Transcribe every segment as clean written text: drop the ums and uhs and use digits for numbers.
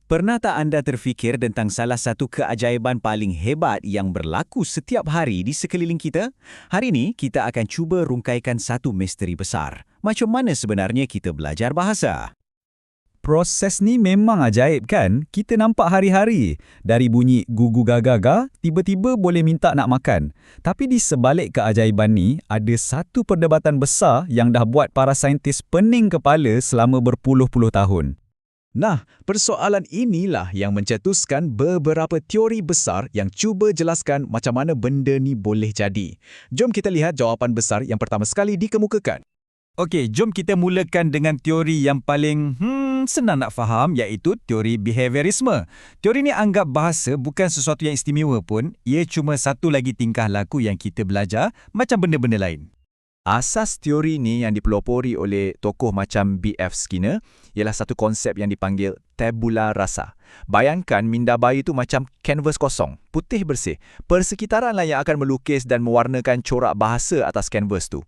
Pernah tak anda terfikir tentang salah satu keajaiban paling hebat yang berlaku setiap hari di sekeliling kita? Hari ini, kita akan cuba rungkaikan satu misteri besar. Macam mana sebenarnya kita belajar bahasa? Proses ni memang ajaib kan? Kita nampak hari-hari. Dari bunyi gugu gaga, tiba-tiba boleh minta nak makan. Tapi di sebalik keajaiban ni, ada satu perdebatan besar yang dah buat para saintis pening kepala selama berpuluh-puluh tahun. Nah, persoalan inilah yang mencetuskan beberapa teori besar yang cuba jelaskan macam mana benda ni boleh jadi. Jom kita lihat jawapan besar yang pertama sekali dikemukakan. Okey, jom kita mulakan dengan teori yang paling senang nak faham, iaitu teori behaviorisme. Teori ni anggap bahasa bukan sesuatu yang istimewa pun, ia cuma satu lagi tingkah laku yang kita belajar macam benda-benda lain. Asas teori ni yang dipelopori oleh tokoh macam B.F. Skinner ialah satu konsep yang dipanggil tabula rasa. Bayangkan minda bayi itu macam kanvas kosong, putih bersih. Persekitaranlah yang akan melukis dan mewarnakan corak bahasa atas kanvas tu.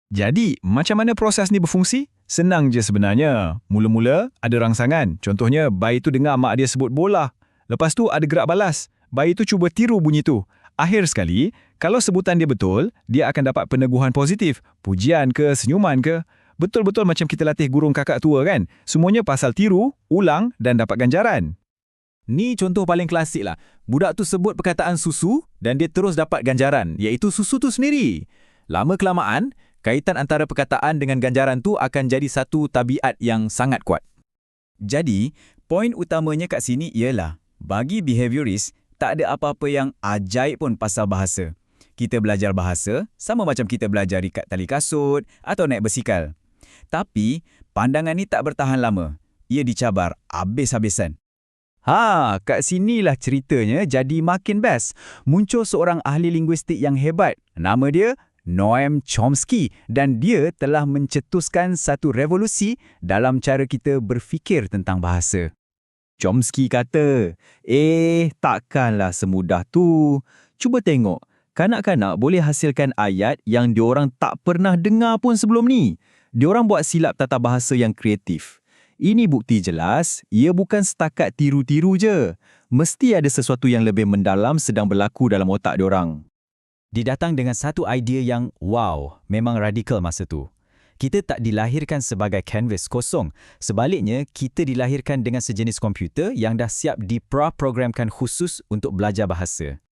Jadi, macam mana proses ni berfungsi? Senang je sebenarnya. Mula-mula ada rangsangan. Contohnya, bayi tu dengar mak dia sebut bola. Lepas tu ada gerak balas. Bayi tu cuba tiru bunyi tu. Akhir sekali, kalau sebutan dia betul, dia akan dapat peneguhan positif. Pujian ke, senyuman ke. Betul-betul macam kita latih gurung kakak tua kan? Semuanya pasal tiru, ulang dan dapat ganjaran. Ni contoh paling klasik lah. Budak tu sebut perkataan susu dan dia terus dapat ganjaran, iaitu susu tu sendiri. Lama-kelamaan, kaitan antara perkataan dengan ganjaran tu akan jadi satu tabiat yang sangat kuat. Jadi, poin utamanya kat sini ialah, bagi behaviorist, tak ada apa-apa yang ajaib pun pasal bahasa. Kita belajar bahasa sama macam kita belajar ikat tali kasut atau naik basikal. Tapi, pandangan ni tak bertahan lama. Ia dicabar habis-habisan. Kat sinilah ceritanya jadi makin best. Muncul seorang ahli linguistik yang hebat. Nama dia Noam Chomsky, dan dia telah mencetuskan satu revolusi dalam cara kita berfikir tentang bahasa. Chomsky kata, takkanlah semudah tu. Cuba tengok, kanak-kanak boleh hasilkan ayat yang diorang tak pernah dengar pun sebelum ni. Diorang buat silap tata bahasa yang kreatif. Ini bukti jelas, ia bukan setakat tiru-tiru je. Mesti ada sesuatu yang lebih mendalam sedang berlaku dalam otak diorang. Didatang dengan satu idea yang wow, memang radikal masa tu. Kita tak dilahirkan sebagai kanvas kosong. Sebaliknya, kita dilahirkan dengan sejenis komputer yang dah siap diprogramkan khusus untuk belajar bahasa.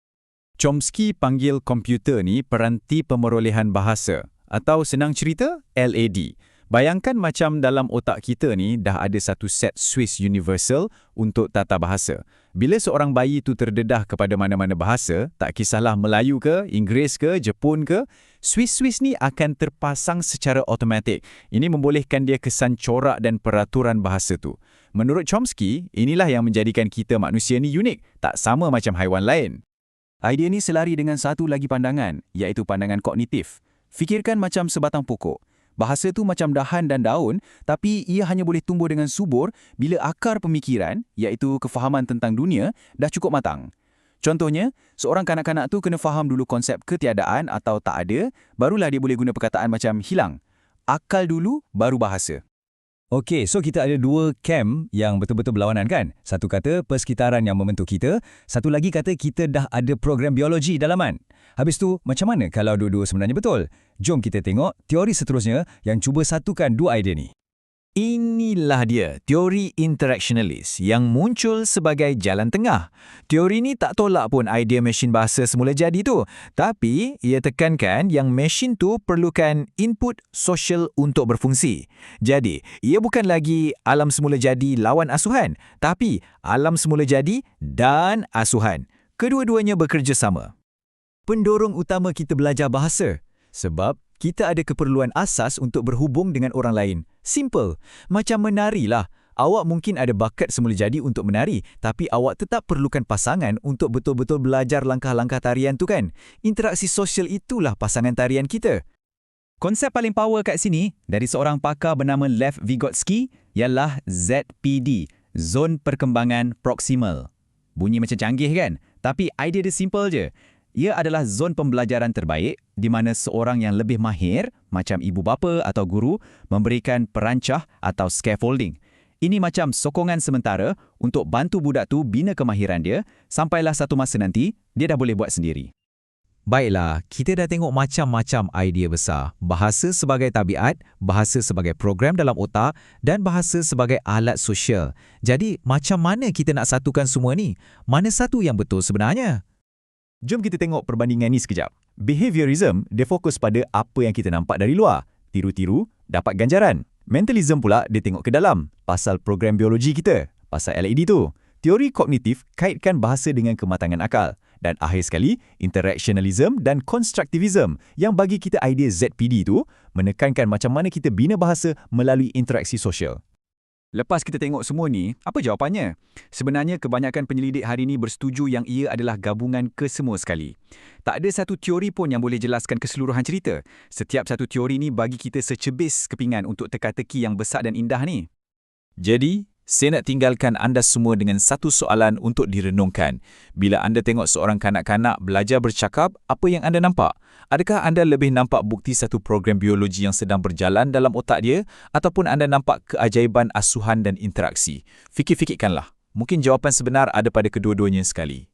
Chomsky panggil komputer ni peranti pemerolehan bahasa, atau senang cerita, LAD. Bayangkan macam dalam otak kita ni dah ada satu set Swiss Universal untuk tata bahasa. Bila seorang bayi tu terdedah kepada mana-mana bahasa, tak kisahlah Melayu ke, Inggeris ke, Jepun ke, Swiss ni akan terpasang secara automatik. Ini membolehkan dia kesan corak dan peraturan bahasa tu. Menurut Chomsky, inilah yang menjadikan kita manusia ni unik, tak sama macam haiwan lain. Idea ni selari dengan satu lagi pandangan, iaitu pandangan kognitif. Fikirkan macam sebatang pokok. Bahasa tu macam dahan dan daun, tapi ia hanya boleh tumbuh dengan subur bila akar pemikiran, iaitu kefahaman tentang dunia, dah cukup matang. Contohnya, seorang kanak-kanak tu kena faham dulu konsep ketiadaan atau tak ada, barulah dia boleh guna perkataan macam hilang. Akal dulu, baru bahasa. Okey, so kita ada dua camp yang betul-betul berlawanan kan? Satu kata persekitaran yang membentuk kita, satu lagi kata kita dah ada program biologi dalaman. Habis tu, macam mana kalau dua-dua sebenarnya betul? Jom kita tengok teori seterusnya yang cuba satukan dua idea ni. Inilah dia, teori interactionalist yang muncul sebagai jalan tengah. Teori ni tak tolak pun idea mesin bahasa semula jadi tu, tapi ia tekankan yang mesin tu perlukan input sosial untuk berfungsi. Jadi, ia bukan lagi alam semula jadi lawan asuhan, tapi alam semula jadi dan asuhan. Kedua-duanya bekerjasama. Pendorong utama kita belajar bahasa. Sebab kita ada keperluan asas untuk berhubung dengan orang lain. Simple. Macam menari lah. Awak mungkin ada bakat semula jadi untuk menari, tapi awak tetap perlukan pasangan untuk betul-betul belajar langkah-langkah tarian tu kan. Interaksi sosial itulah pasangan tarian kita. Konsep paling power kat sini, dari seorang pakar bernama Lev Vygotsky, ialah ZPD, Zon Perkembangan Proximal. Bunyi macam canggih kan? Tapi idea dia simple je. Ia adalah zon pembelajaran terbaik di mana seorang yang lebih mahir, macam ibu bapa atau guru, memberikan perancah atau scaffolding. Ini macam sokongan sementara untuk bantu budak tu bina kemahiran dia sampailah satu masa nanti dia dah boleh buat sendiri. Baiklah, kita dah tengok macam-macam idea besar. Bahasa sebagai tabiat, bahasa sebagai program dalam otak dan bahasa sebagai alat sosial. Jadi, macam mana kita nak satukan semua ni? Mana satu yang betul sebenarnya? Jom kita tengok perbandingan ni sekejap. Behaviorism, dia fokus pada apa yang kita nampak dari luar. Tiru-tiru, dapat ganjaran. Mentalism pula, dia tengok ke dalam. Pasal program biologi kita. Pasal LED tu. Teori kognitif kaitkan bahasa dengan kematangan akal. Dan akhir sekali, interactionalism dan constructivism yang bagi kita idea ZPD tu menekankan macam mana kita bina bahasa melalui interaksi sosial. Lepas kita tengok semua ni, apa jawapannya? Sebenarnya kebanyakan penyelidik hari ini bersetuju yang ia adalah gabungan kesemua sekali. Tak ada satu teori pun yang boleh jelaskan keseluruhan cerita. Setiap satu teori ni bagi kita secebis kepingan untuk teka-teki yang besar dan indah ni. Jadi, saya nak tinggalkan anda semua dengan satu soalan untuk direnungkan. Bila anda tengok seorang kanak-kanak belajar bercakap, apa yang anda nampak? Adakah anda lebih nampak bukti satu program biologi yang sedang berjalan dalam otak dia ataupun anda nampak keajaiban asuhan dan interaksi? Fikir-fikirkanlah. Mungkin jawapan sebenar ada pada kedua-duanya sekali.